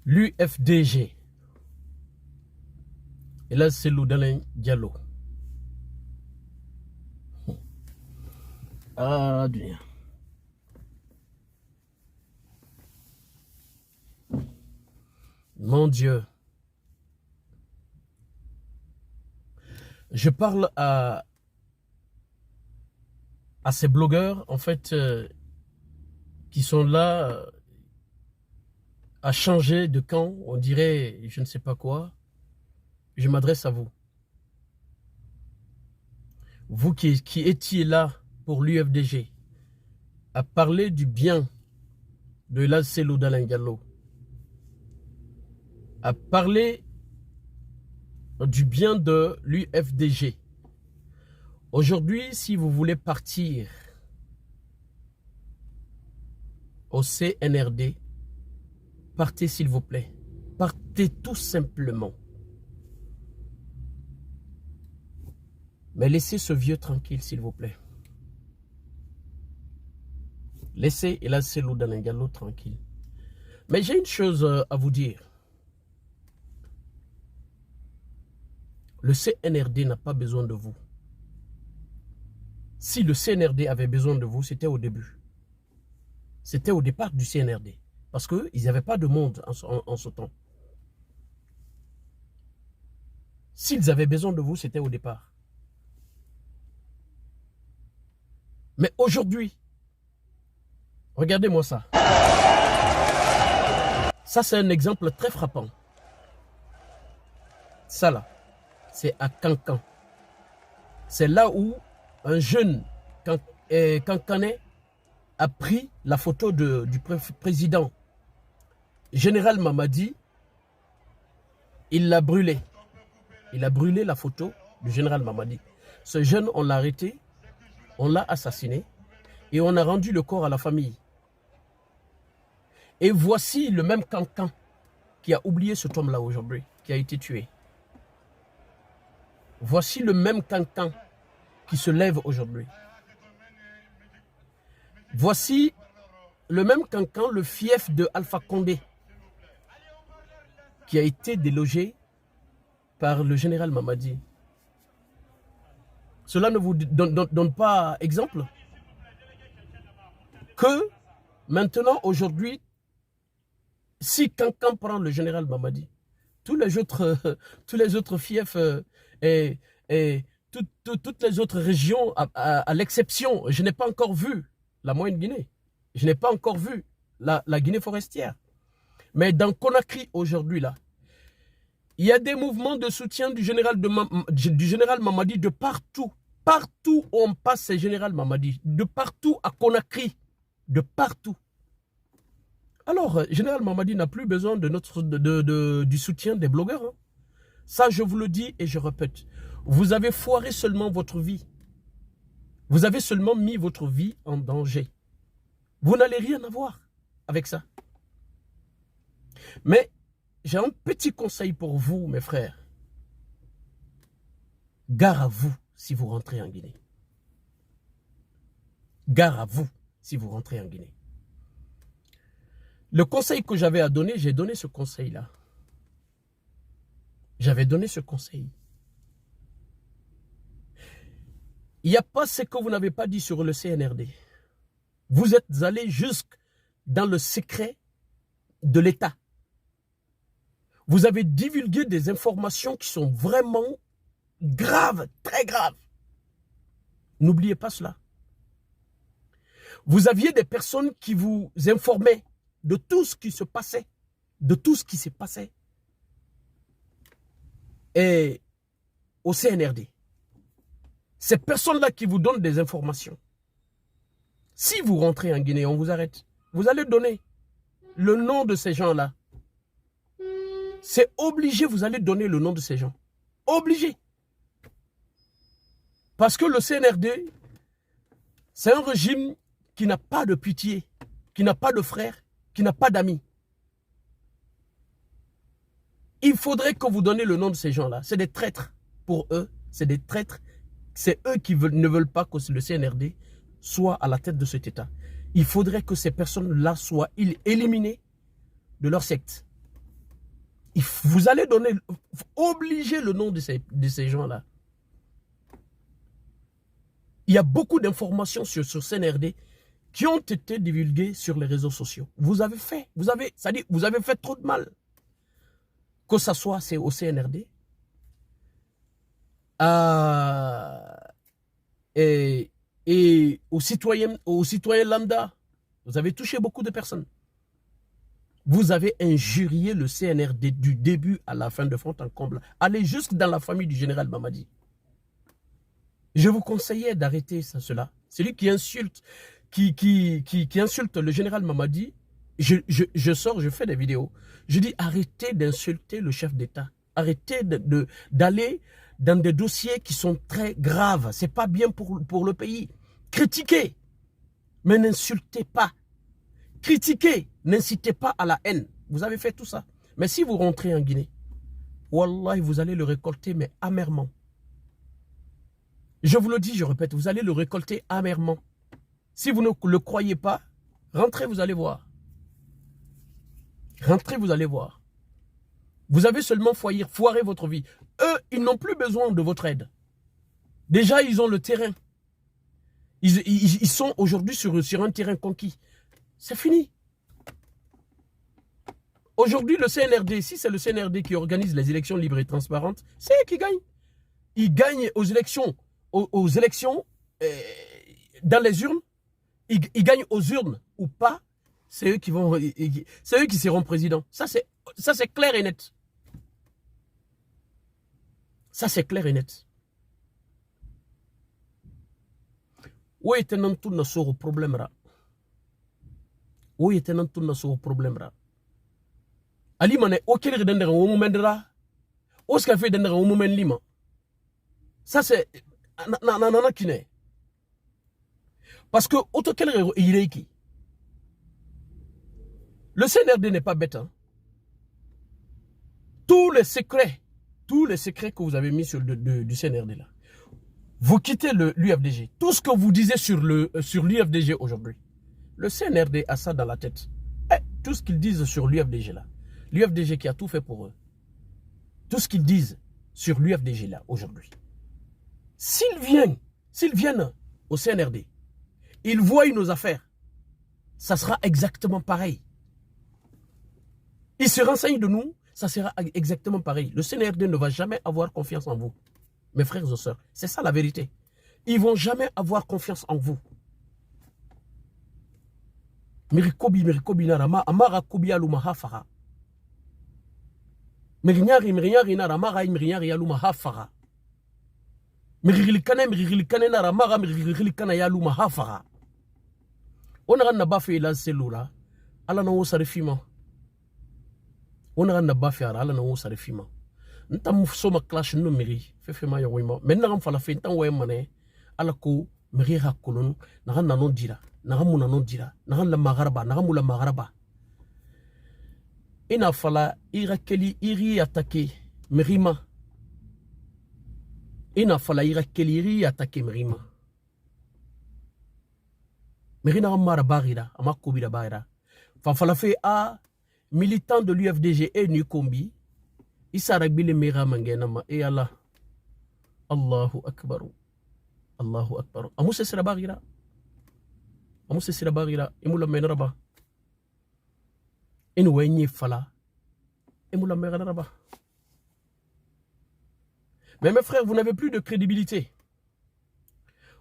l'UFDG. Et là, c'est Dalin Diallo. Ah, bien. Mon Dieu. Je parle à ces blogueurs, en fait, qui sont là à changer de camp, on dirait, je ne sais pas quoi. Je m'adresse à vous. Vous qui étiez là pour l'UFDG, à parler du bien de Lasselo Dalin Diallo, à parler du bien de l'UFDG. Aujourd'hui, si vous voulez partir au CNRD, partez s'il vous plaît. Partez tout simplement. Mais laissez ce vieux tranquille s'il vous plaît. Laissez Lasselo Dalin Diallo tranquille. Mais j'ai une chose à vous dire. Le CNRD n'a pas besoin de vous. Si le CNRD avait besoin de vous, c'était au début. C'était au départ du CNRD. Parce qu'ils n'avaient pas de monde en ce temps. S'ils avaient besoin de vous, c'était au départ. Mais aujourd'hui, regardez-moi ça. Ça, c'est un exemple très frappant. Ça là, c'est à Cancan. C'est là où un jeune Cancanais a pris la photo du président général Mamadi. Il l'a brûlé. Il a brûlé la photo du général Mamadi. Ce jeune, on l'a arrêté, on l'a assassiné et on a rendu le corps à la famille. Et voici le même Cancan qui a oublié cet homme-là aujourd'hui, qui a été tué. Voici le même Cancan qui se lève aujourd'hui. Voici le même Cancan, le fief de Alpha Condé, qui a été délogé par le général Mamadi. Cela ne vous donne pas exemple que maintenant, aujourd'hui, si Cancan prend le général Mamadi, tous les autres fiefs et toutes les autres régions, à l'exception, je n'ai pas encore vu la Moyenne Guinée, je n'ai pas encore vu la Guinée forestière. Mais dans Conakry aujourd'hui, là, il y a des mouvements de soutien du général Mamadi de partout. Partout où on passe, c'est général Mamadi. De partout à Conakry. De partout. Alors, général Mamadi n'a plus besoin du soutien des blogueurs. Hein. Ça, je vous le dis et je répète. Vous avez foiré seulement votre vie. Vous avez seulement mis votre vie en danger. Vous n'allez rien avoir avec ça. Mais j'ai un petit conseil pour vous, mes frères. Gare à vous si vous rentrez en Guinée. Gare à vous si vous rentrez en Guinée. Le conseil que j'avais à donner, j'ai donné ce conseil-là. J'avais donné ce conseil. Il n'y a pas ce que vous n'avez pas dit sur le CNRD. Vous êtes allé jusque dans le secret de l'État. Vous avez divulgué des informations qui sont vraiment graves, très graves. N'oubliez pas cela. Vous aviez des personnes qui vous informaient de tout ce qui se passait, et au CNRD. Ces personnes-là qui vous donnent des informations. Si vous rentrez en Guinée, on vous arrête. Vous allez donner le nom de ces gens-là. C'est obligé, vous allez donner le nom de ces gens. Obligé. Parce que le CNRD, c'est un régime qui n'a pas de pitié, qui n'a pas de frères, qui n'a pas d'amis. Il faudrait que vous donniez le nom de ces gens-là. C'est des traîtres. Pour eux, c'est des traîtres. C'est eux qui ne veulent pas que le CNRD soit à la tête de cet État. Il faudrait que ces personnes-là soient éliminées de leur secte. Vous allez donner, obliger le nom de ces gens-là. Il y a beaucoup d'informations sur CNRD qui ont été divulguées sur les réseaux sociaux. Vous avez fait trop de mal. Que ce soit au CNRD, et aux citoyens lambda. Vous avez touché beaucoup de personnes. Vous avez injurié le CNRD du début à la fin de fond en comble. Allez jusque dans la famille du général Mamadi. Je vous conseillais d'arrêter cela. Celui qui insulte, qui insulte le général Mamadi, je sors, je fais des vidéos. Je dis arrêtez d'insulter le chef d'État. Arrêtez d'aller dans des dossiers qui sont très graves. Ce n'est pas bien pour le pays. Critiquez, mais n'insultez pas. Critiquez, n'incitez pas à la haine. Vous avez fait tout ça. Mais si vous rentrez en Guinée, Wallah, vous allez le récolter, mais amèrement. Je vous le dis, je répète, vous allez le récolter amèrement. Si vous ne le croyez pas, rentrez, vous allez voir. Rentrez, vous allez voir. Vous avez seulement foiré votre vie. Eux, ils n'ont plus besoin de votre aide. Déjà, ils ont le terrain. Ils sont aujourd'hui sur un terrain conquis. C'est fini. Aujourd'hui, le CNRD, si c'est le CNRD qui organise les élections libres et transparentes, c'est eux qui gagnent. Ils gagnent aux élections, dans les urnes. Ils gagnent aux urnes ou pas. C'est eux qui seront présidents. Ça, c'est clair et net. Ça, c'est clair et net. Où était tout le problème là? Où était tout le problème là? Ali mané auquel redendera au moment de là, au ce qu'a fait dendera au moment lima. Ça c'est nanana qui n'est. Parce que auto quel ireiki. Le CNRD n'est pas bête. Hein? Tous les secrets que vous avez mis sur du CNRD là, vous quittez l'UFDG. Tout ce que vous disiez sur l'UFDG aujourd'hui, le CNRD a ça dans la tête. Et tout ce qu'ils disent sur l'UFDG là, l'UFDG qui a tout fait pour eux, tout ce qu'ils disent sur l'UFDG là aujourd'hui, s'ils viennent au CNRD, ils voient nos affaires, ça sera exactement pareil. Ils se renseignent de nous, ça sera exactement pareil. Le CNRD ne va jamais avoir confiance en vous. Mes frères et sœurs, c'est ça la vérité. Ils ne vont jamais avoir confiance en vous. Mirikobi narama, amara kobi aluma hafara. Mirinyari narama, mirinyari aluma hafara. Mirilikane narama, mirilikane aluma hafara. On a n'a pas fait la cellule, ala na osarifima. On a n'a pas fait ala na osarifima. Ntam soma clash no miri fefema yo wima menna ngam fala fe ntam we mané ala ko miri hakulun na nanon dira na ngamu nanon dira na la magharaba na ngamu la magharaba ina fala irakeli iri attaquer mirima ina fala irakeli iri attaquer mirima mirina ngamara barira amakubira barira fa fala fe a militant de l'UFDG et Nukombi Issa Rabile Mera Mangenama et Allah. Allahu Akbar. Allahu Akbar. Amuse Sirabarira. Amuse Sirabarira. Emula Menaraba. Enouenye Fala. Emula Menaraba. Mais mes frères, vous n'avez plus de crédibilité.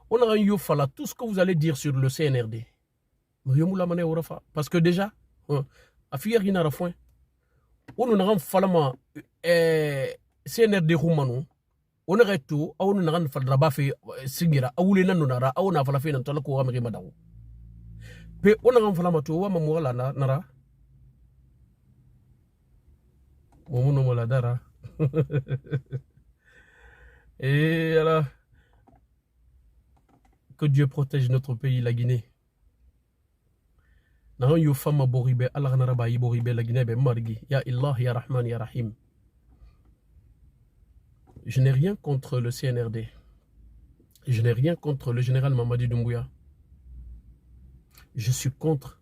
On a un yo Fala. Tout ce que vous allez dire sur le CNRD. Parce que déjà, à fier il n'a pas foin. On a un falama CNRD Roumano. On a tout, on a un faldrabafe singira, ou les nanonara, on a falafé dans le courant Madao. Pe on a un falamato, mamola nara. Momono moladara. Et alors, que Dieu protège notre pays, la Guinée. Nahan yo fama boribe Allah naraba yi boribe la Guinée be margi ya Allah ya Rahman ya Rahim. Je n'ai rien contre le CNRD. Je n'ai rien contre le général Mamadi Doumbouya. Je suis contre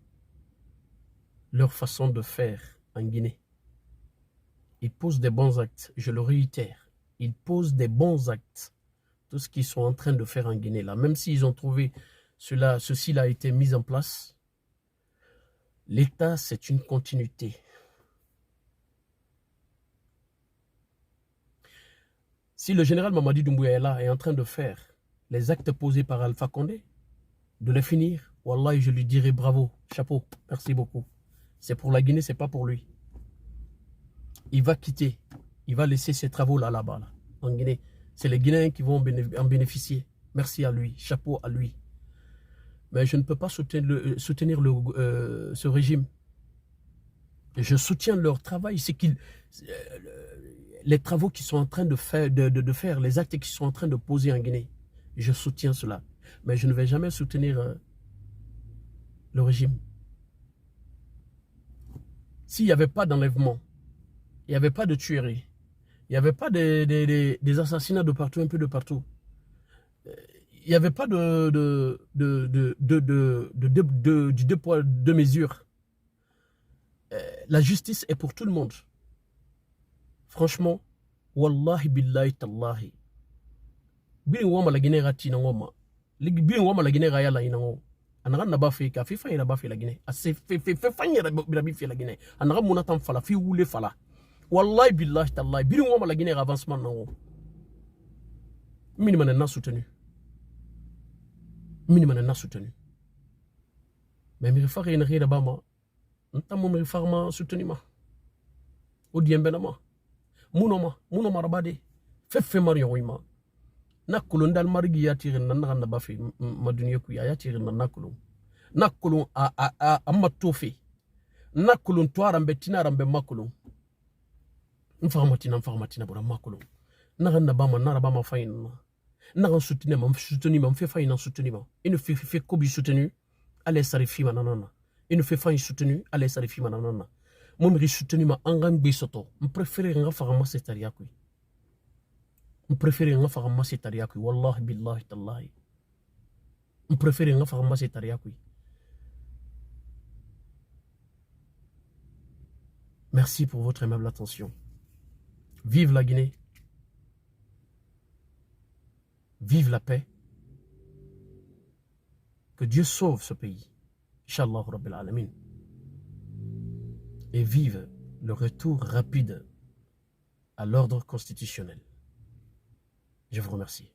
leur façon de faire en Guinée. Ils posent des bons actes, je le réitère. Ils posent des bons actes. Tout ce qu'ils sont en train de faire en Guinée, là, même s'ils ont trouvé ceci a été mis en place, l'État, c'est une continuité. Si le général Mamadi Doumbouya est là, est en train de faire les actes posés par Alpha Condé, de les finir, Wallah, je lui dirai bravo, chapeau, merci beaucoup. C'est pour la Guinée, c'est pas pour lui. Il va quitter, il va laisser ses travaux là-bas, là, en Guinée. C'est les Guinéens qui vont en bénéficier. Merci à lui, chapeau à lui. Mais je ne peux pas soutenir ce régime. Je soutiens leur travail, c'est les travaux qu'ils sont en train de faire, les actes qu'ils sont en train de poser en Guinée. Je soutiens cela. Mais je ne vais jamais soutenir le régime. S'il n'y avait pas d'enlèvement, il n'y avait pas de tuerie, il n'y avait pas des assassinats de partout, un peu de partout, il n'y avait pas du deux poids, deux mesures. La justice est pour tout le monde. Franchement, wallahi billahi tallahi. Bien wama la Guinée rati na wama. Bien wama la Guinée raya la inango. Anaga na ba fe ka fi fanya na ba fe la Guinée. Ase fe fanya na bi fe la Guinée. Anaga munatan fala fi wule fala. Wallahi billahi tallahi. Bien wama la Guinée avancement nango. Minimum na soutenu. Minimum na soutenu. Mais mi fa re na re da ba ma. Ntamo mi fa ma soutenu ma. Odiembe na ma. Muno marabade. Fe marion wima. Nakulun dal marigi ya tirin nan na bafi maduniya ku ya tirin nan nakulun amma tofi nakulun to arambe tinarambe makulun mfahamatina bora makulun na bama na rabama fayin na soutenir ma fait fayin soutenir ma il fait kobi soutenu allez sarifi manana il fait fayin soutenu allez sarifi manana mo mi soutenu ma angam be soto me préférer nga fahama c'est-à-dire ku je préfère nga faga masi tariakui wallahi billahi tallahi je préfère nga faga masi tariakui. Merci pour votre aimable attention. Vive la Guinée. Vive la paix. Que Dieu sauve ce pays. Inch'Allah Rabbil Alamin. Et vive le retour rapide à l'ordre constitutionnel. Je vous remercie.